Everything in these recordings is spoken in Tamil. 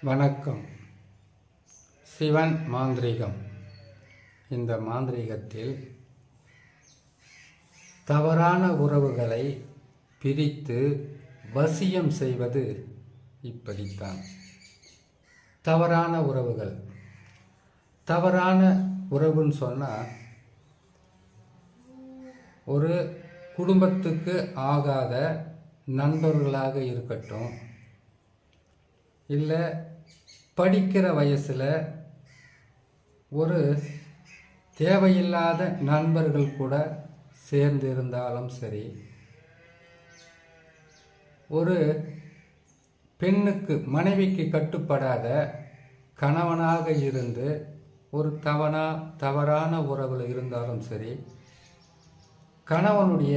வணக்கம். சிவன் மாந்திரீகம். இந்த மாந்திரீகத்தில் தவறான உறவுகளை பிரித்து வசியம் செய்வது இப்படித்தான். தவறான உறவுன்னு சொன்னால், ஒரு குடும்பத்துக்கு ஆகாத நண்பர்களாக இருக்கட்டும், இல்லை படிக்கிற வயசில் ஒரு தேவையில்லாத நண்பர்கள் கூட சேர்ந்து இருந்தாலும் சரி, ஒரு பெண்ணுக்கு மனைவிக்கு கட்டுப்படாத கணவனாக இருந்து ஒரு தவறான உறவில் இருந்தாலும் சரி, கணவனுடைய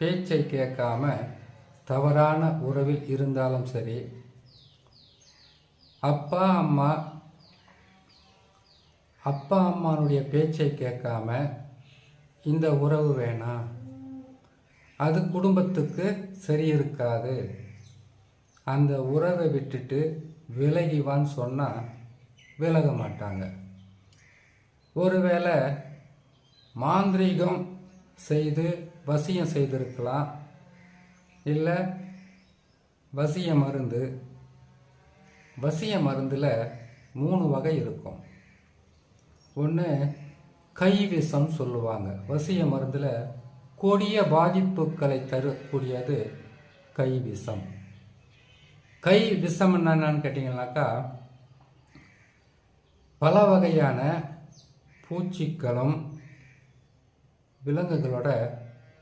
பேச்சை கேட்காம தவறான உறவில் இருந்தாலும் சரி, அப்பா அம்மானுடைய பேச்சை கேட்காம இந்த உறவு வேணாம், அது குடும்பத்துக்கு சரி இருக்காது, அந்த உறவை விட்டுட்டு விலகிவான்னு சொன்னால் விலக மாட்டாங்க. ஒருவேளை மாந்திரீகம் செய்து வசியம் செய்திருக்கலாம், இல்லை வசிய மருந்தில் 3 வகை இருக்கும். ஒன்று கைவிஷம் சொல்லுவாங்க. வசிய மருந்தில் கொடிய பாதிப்புகளை தரக்கூடியது கைவிஷம். கைவிஷம் என்னன்னு கேட்டிங்கன்னாக்கா, பல வகையான பூச்சிக்களும் விலங்குகளோட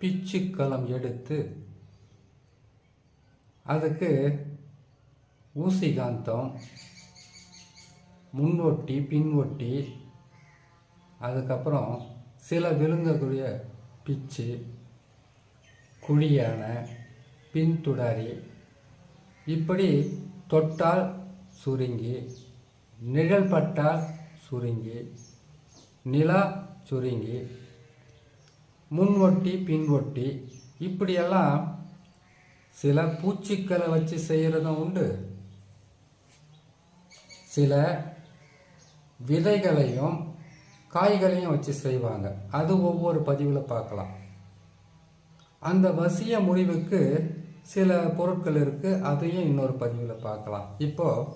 பிச்சுக்களும் எடுத்து அதுக்கு ஊசிகாந்தம், முன்வொட்டி பின்வொட்டி, அதுக்கப்புறம் சில விலங்குகளுடைய பிச்சு, குழியான, பின்துடாரி, இப்படி தொட்டால் சுருங்கி, நிழல் பட்டால் சுருங்கி, நிலா சுருங்கி, முன்வொட்டி பின்வொட்டி, இப்படியெல்லாம் சில பூச்சிக்களை வச்சு செய்கிறதும் உண்டு. சில விதைகளையும் காய்களையும் வச்சு செய்வாங்க. அது ஒவ்வொரு பதிவில் பார்க்கலாம். அந்த வசிய முடிவுக்கு சில பொருட்கள் இருக்குது, அதையும் இன்னொரு பதிவில் பார்க்கலாம். இப்போது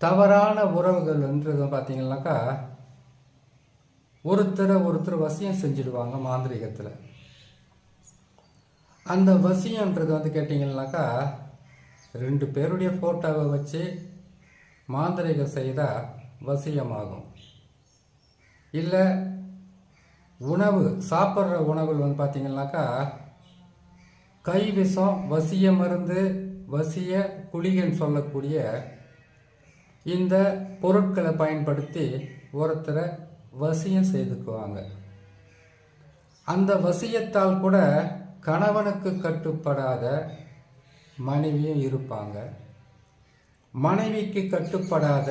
தவறான உறவுகள்ன்றது பார்த்தீங்கன்னாக்கா, ஒருத்தர் வசியம் செஞ்சிடுவாங்க மாந்திரிகத்தில். அந்த வசியன்றது கேட்டிங்கன்னாக்கா, 2 பேருடைய ஃபோட்டோவை வச்சு மாந்திரிகம் செய்தால் வசியமாகும். இல்லை சாப்பிட்ற உணவில் பார்த்தீங்கன்னாக்கா, கைவிஷம், வசிய மருந்து, வசிய குளிகன்னு சொல்லக்கூடிய இந்த பொருட்களை பயன்படுத்தி ஒருத்தரை வசியம் செய்துக்குவாங்க. அந்த வசியத்தால் கூட கணவனுக்கு கட்டுப்படாத மனைவியும் இருப்பாங்க, மனைவிக்கு கட்டுப்படாத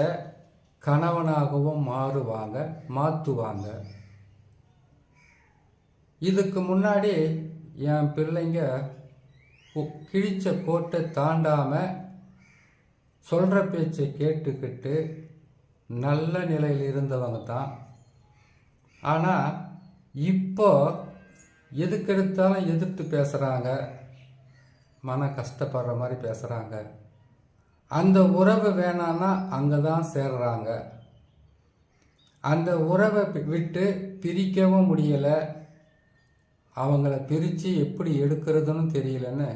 கணவனாகவும் மாற்றுவாங்க. இதுக்கு முன்னாடி என் பிள்ளைங்க கிழிச்ச கோட்டை தாண்டாமல் சொல்கிற பேச்சை கேட்டுக்கிட்டு நல்ல நிலையில் இருந்தவங்க தான். ஆனால் இப்போ எதுக்கெடுத்தாலும் எதிர்த்து பேசுகிறாங்க, மன கஷ்டப்படுற மாதிரி பேசுகிறாங்க. அந்த உறவு வேணான்னா அங்கே தான் சேர்றாங்க. அந்த உறவை விட்டு பிரிக்கவும் முடியலை, அவங்கள பிரித்து எப்படி எடுக்கிறதுன்னு தெரியலன்னு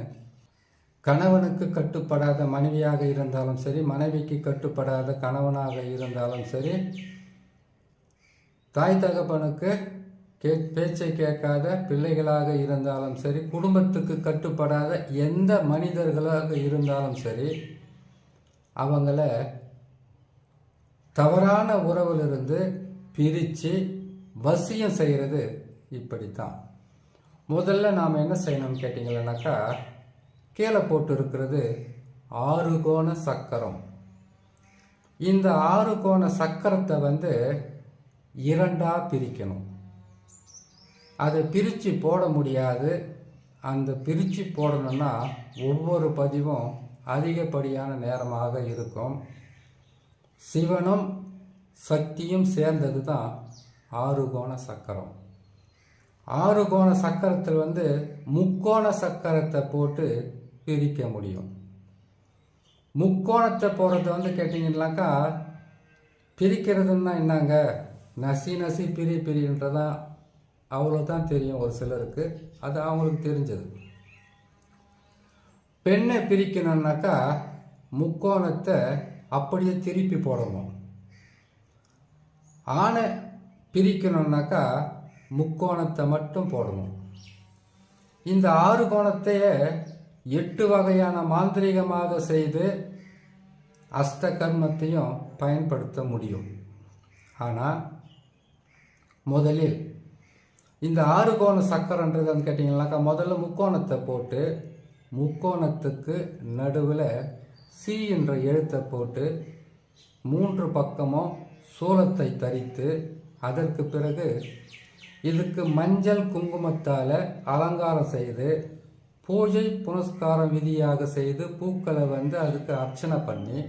கணவனுக்கு கட்டுப்படாத மனைவியாக இருந்தாலும் சரி, மனைவிக்கு கட்டுப்படாத கணவனாக இருந்தாலும் சரி, தாய் தகப்பனுக்கு பேச்சை கேட்காத பிள்ளைகளாக இருந்தாலும் சரி, குடும்பத்துக்கு கட்டுப்படாத எந்த மனிதர்களாக இருந்தாலும் சரி, அவங்கள தவறான உறவிலிருந்து பிரித்து வசியம் செய்கிறது இப்படித்தான். முதல்ல நாம் என்ன செய்யணும்னு கேட்டிங்கன்னாக்கா, கீழே போட்டு இருக்கிறது 6 கோண சக்கரம். இந்த 6 கோண சக்கரத்தை 2ஆக பிரிக்கணும். அதை பிரித்து போட முடியாது. அந்த பிரித்து போடணும்னா ஒவ்வொரு பதிவும் அதிகப்படியான நேரமாக இருக்கும். சிவனும் சக்தியும் சேர்ந்தது தான் ஆறுகோண சக்கரம். ஆறுகோண சக்கரத்தில் முக்கோண சக்கரத்தை போட்டு பிரிக்க முடியும். முக்கோணத்தை போகிறது கேட்டிங்கன்னாக்கா, பிரிக்கிறதுன்னா என்னங்க, நசி நசி பிரின்றதான் அவ்வளோதான் தெரியும் ஒரு சிலருக்கு, அது அவங்களுக்கு தெரிஞ்சது. பெண்ணை பிரிக்கணும்னாக்கா முக்கோணத்தை அப்படியே திருப்பி போடணும். ஆணை பிரிக்கணும்னாக்கா முக்கோணத்தை மட்டும் போடணும். இந்த ஆறு கோணத்தையே 8 வகையான மாந்திரீகமாக செய்து அஷ்ட கர்மத்தையும் பயன்படுத்த முடியும். ஆனால் முதலில் இந்த ஆறு கோண சக்கரன்றது கேட்டிங்கன்னாக்கா, முதல்ல முக்கோணத்தை போட்டு முக்கோணத்துக்கு நடுவில் சி என்ற எழுத்தை போட்டு 3 பக்கமும் சூலத்தை தரித்து, அதற்கு பிறகு இதுக்கு மஞ்சள் குங்குமத்தால் அலங்காரம் செய்து பூஜை புனஸ்காரம் விதியாக செய்து பூக்களை அதுக்கு அர்ச்சனை பண்ணி,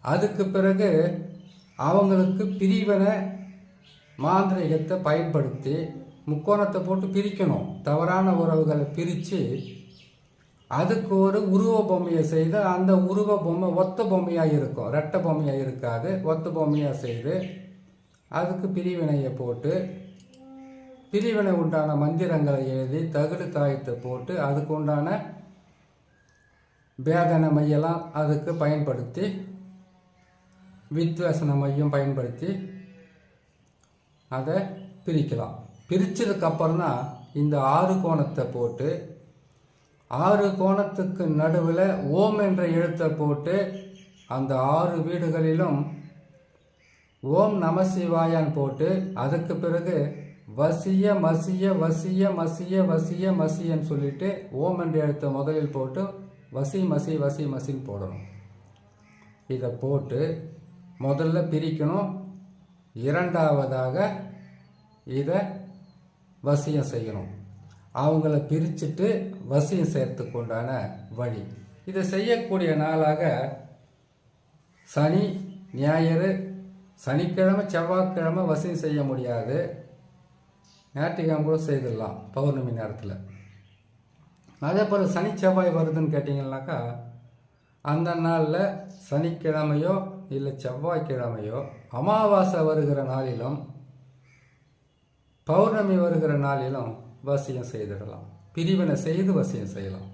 அதுக்கு பிறகு அவங்களுக்கு பிரிவினை மாந்திரிகத்தை பயன்படுத்தி முக்கோணத்தை போட்டு பிரிக்கணும். தவறான உறவுகளை பிரித்து அதுக்கு ஒரு உருவ பொம்மையை செய்து, அந்த உருவ பொம்மை ஒத்த பொம்மையாக இருக்கும், ரெட்டை பொம்மையாக இருக்காது, ஒத்த பொம்மையாக செய்து அதுக்கு பிரிவினையை போட்டு பிரிவினை உண்டான மந்திரங்களை எழுதி தகுடு தாயத்தை போட்டு அதுக்கு உண்டான வேதனை மையெல்லாம் அதுக்கு பயன்படுத்தி வித்வேசன மையம் பயன்படுத்தி அதை பிரிக்கலாம். பிரித்ததுக்கப்புறம் தான் இந்த ஆறு கோணத்தை போட்டு, ஆறு கோணத்துக்கு நடுவில் ஓம் என்ற எழுத்தை போட்டு அந்த 6 வீடுகளிலும் ஓம் நம சிவாயான் போட்டு, அதுக்கு பிறகு வசிய மசிய வசிய மசிய வசிய மசியன்னு சொல்லிட்டு ஓம் என்ற எழுத்தை முதலில் போட்டு வசி மசி வசி மசின்னு போடணும். இதை போட்டு முதல்ல பிரிக்கணும். இரண்டாவதாக இதை வசியம் செய்யணும். அவங்கள பிரிச்சுட்டு வசியம் செய்யறதுக்கு உண்டான வழி. இதை செய்யக்கூடிய நாளாக சனி ஞாயிறு, சனிக்கிழமை செவ்வாய்க்கிழமை வசியம் செய்ய முடியாது, ஞாயிற்றுக்கிழமை கூட செய்திடலாம் பௌர்ணமி நேரத்தில். அதே போல் சனி செவ்வாய் வருதுன்னு கேட்டிங்கன்னாக்கா, அந்த நாளில் சனிக்கிழமையோ இல்லை செவ்வாய்க்கிழமையோ அமாவாசை வருகிற நாளிலும் பௌர்ணமி வருகிற நாளிலும் வசியம் செய்திடலாம். பிரிவினை செய்து வசியம் செய்யலாம்.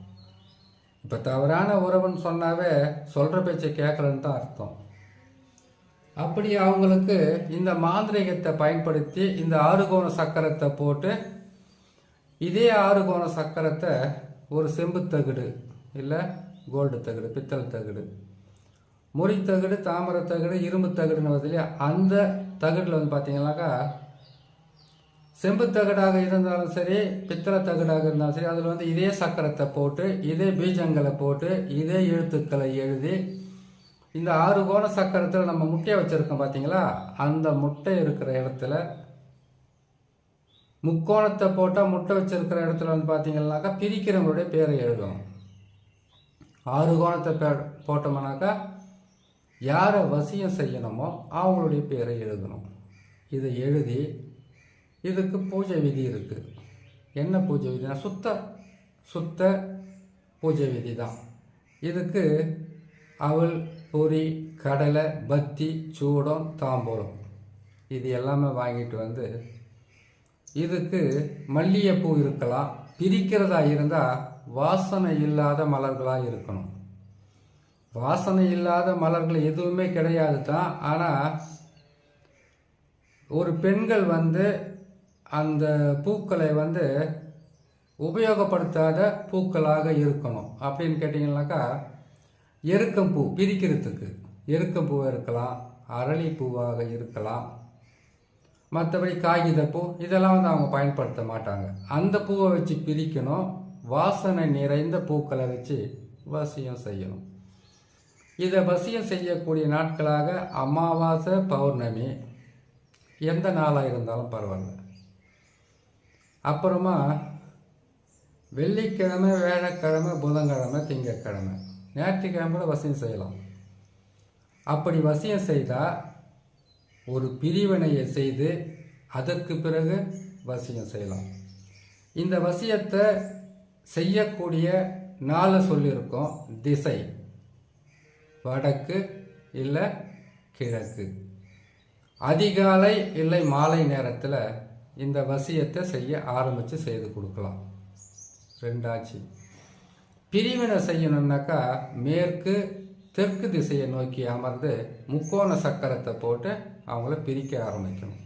இப்போ தவறான உறவுன்னு சொன்னாவே சொல்கிற பேச்சை கேட்கலன்னு தான் அர்த்தம். அப்படி அவங்களுக்கு இந்த மாந்திரிகத்தை பயன்படுத்தி இந்த ஆறுகோண சக்கரத்தை போட்டு, இதே ஆறுகோண சக்கரத்தை ஒரு செம்பு தகடு இல்லை கோல்டு தகடு, பித்தளை தகடு, முறி தகடு, தாமரை தகடு, இரும்பு தகடுன்னு வருது இல்லையா, அந்த தகடில் பார்த்தீங்கன்னாக்கா செம்பு தகடாக இருந்தாலும் சரி, பித்தளை தகடாக இருந்தாலும் சரி, அதில் இதே சக்கரத்தை போட்டு, இதே பீஜங்களை போட்டு, இதே எழுத்துக்களை எழுதி, இந்த ஆறு கோண சக்கரத்தில் நம்ம முட்டையை வச்சுருக்கோம் பார்த்தீங்களா, அந்த முட்டை இருக்கிற இடத்துல முக்கோணத்தை போட்டால் முட்டை வச்சிருக்கிற இடத்துல பார்த்தீங்கன்னாக்கா பிரிக்கிறவங்களுடைய பேரை எழுதணும். ஆறு கோணத்தை போட்டோம்னாக்கா யாரை வசியம் செய்யணுமோ அவங்களுடைய பேரை எழுதணும். இதை எழுதி இதுக்கு பூஜை விதி இருக்குது. என்ன பூஜை விதினா சுத்த பூஜை விதி தான். இதுக்கு அவல், பொரி, கடலை, பத்தி, சூடம், தாம்பூலம் இது எல்லாமே வாங்கிட்டு இதுக்கு மல்லிகைப்பூ இருக்கலாம். பிரிக்கிறதா இருந்தால் வாசனை இல்லாத மலர்களாக இருக்கணும். வாசனை இல்லாத மலர்கள் எதுவுமே கிடையாது தான். ஆனால் ஒரு பெண்கள் அந்த பூக்களை உபயோகப்படுத்தாத பூக்களாக இருக்கணும். அப்படின்னு கேட்டிங்கனாக்கா, எருக்கம்பூ பிரிக்கிறதுக்கு எருக்கம்பூ இருக்கலாம், அரளிப்பூவாக இருக்கலாம், மற்றபடி காகிதப்பூ இதெல்லாம் அவங்க பயன்படுத்த மாட்டாங்க. அந்த பூவை வச்சு பிரிக்கணும். வாசனை நிறைந்த பூக்களை வச்சு வசியம் செய்யணும். இதை வசியம் செய்யக்கூடிய நாட்களாக அமாவாசை, பௌர்ணமி, எந்த நாளாக இருந்தாலும் பரவாயில்ல. அப்புறமா வெள்ளிக்கிழமை, வியாழக்கிழமை, புதன்கிழமை, திங்கட்கிழமை, ஞாயிற்றுக்கிழமை கூட வசியம் செய்யலாம். அப்படி வசியம் செய்தால் ஒரு பிரிவினையை செய்து அதற்கு பிறகு வசியம் செய்யலாம். இந்த வசியத்தை செய்யக்கூடிய நாளை சொல்லியிருக்கோம். திசை வடக்கு இல்லை கிழக்கு. அதிகாலை இல்லை மாலை நேரத்தில் இந்த வசியத்தை செய்ய ஆரம்பித்து செய்து கொடுக்கலாம். ரெண்டாச்சு. பிரிவினை செய்யணுன்னாக்கா மேற்கு தெற்கு திசையை நோக்கி அமர்ந்து முக்கோண சக்கரத்தை போட்டு அவங்கள பிரிக்க ஆரம்பிக்கணும்.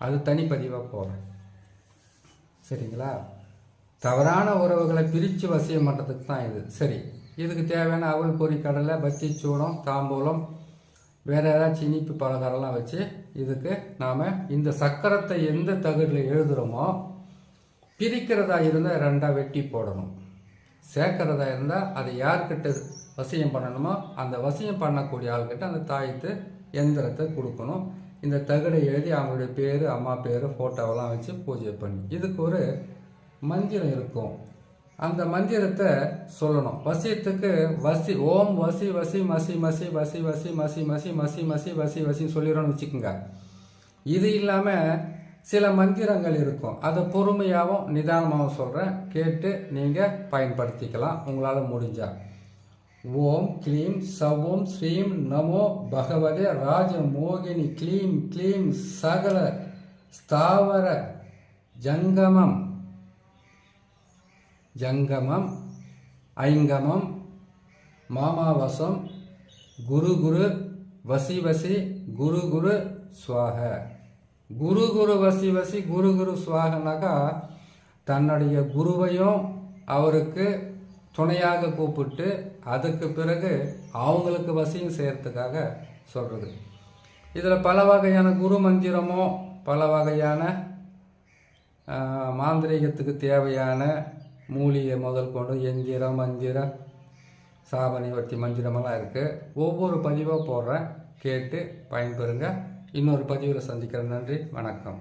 அது தனிப்பதிவாக போகிறேன். சரிங்களா? தவறான உறவுகளை பிரித்து வசியம் பண்ணுறதுக்கு தான் இது. சரி, இதுக்கு தேவையான அவல் பொறி கடலை பத்தி சூடம் தாம்பூலம் வேறு ஏதாச்சும் இனிப்பு பலகாரம்லாம் வச்சு இதுக்கு நாம் இந்த சக்கரத்தை எந்த தகடில் எழுதுகிறோமோ பிரிக்கிறதா இருந்தால் ரெண்டாக வெட்டி போடணும். சேர்க்கிறதா இருந்தால் அதை யார்கிட்ட வசியம் பண்ணணுமோ அந்த வசியம் பண்ணக்கூடிய ஆள்கிட்ட அந்த தாயத்து எந்திரத்தை கொடுக்கணும். இந்த தகடை எழுதி அவங்களுடைய பேர் அம்மா பேர் ஃபோட்டோவெல்லாம் வச்சு பூஜை பண்ணி இதுக்கு ஒரு மந்திரம் இருக்கும். அந்த மந்திரத்தை சொல்லணும். வசியத்துக்கு வசி ஓம் வசி வசி மசி மசி வசி வசி மசி மசி மசி மசி வசி வசின்னு சொல்லிடணும்னு வச்சுக்கோங்க. இது இல்லாமல் சில மந்திரங்கள் இருக்கும். அதை பொறுமையாகவும் நிதானமாகவும் சொல்கிறேன், கேட்டு நீங்கள் பயன்படுத்திக்கலாம் உங்களால் முடிஞ்சால். ஓம் க்ளீம் சவோம் ஸ்ரீம் நமோ பகவதே ராஜ மோகினி க்ளீம் க்ளீம் சகல ஸ்தாவர ஜங்கமம் ஜங்கமம் ஐங்கமம் மாமாவசம் குரு குரு வசி வசி குரு குரு ஸ்வாக. குரு குரு வசி வசி குரு குரு ஸ்வாகனாக்கா தன்னுடைய குருவையும் அவருக்கு துணையாக கூப்பிட்டு அதுக்கு பிறகு அவங்களுக்கு வசியம் செய்கிறதுக்காக சொல்கிறது. இதில் பல வகையான குரு மந்திரமோ பல வகையான மாந்திரீகத்துக்கு தேவையான மூலிகை முதல் கொண்டு எந்திரம் மந்திரம் சாபனிவர்த்தி மந்திரமெல்லாம் இருக்குது. ஒவ்வொரு பதிவாக போடுறேன், கேட்டு பயன்பெறுங்க. இன்னொரு பதிவில் சந்திக்கிறேன். நன்றி, வணக்கம்.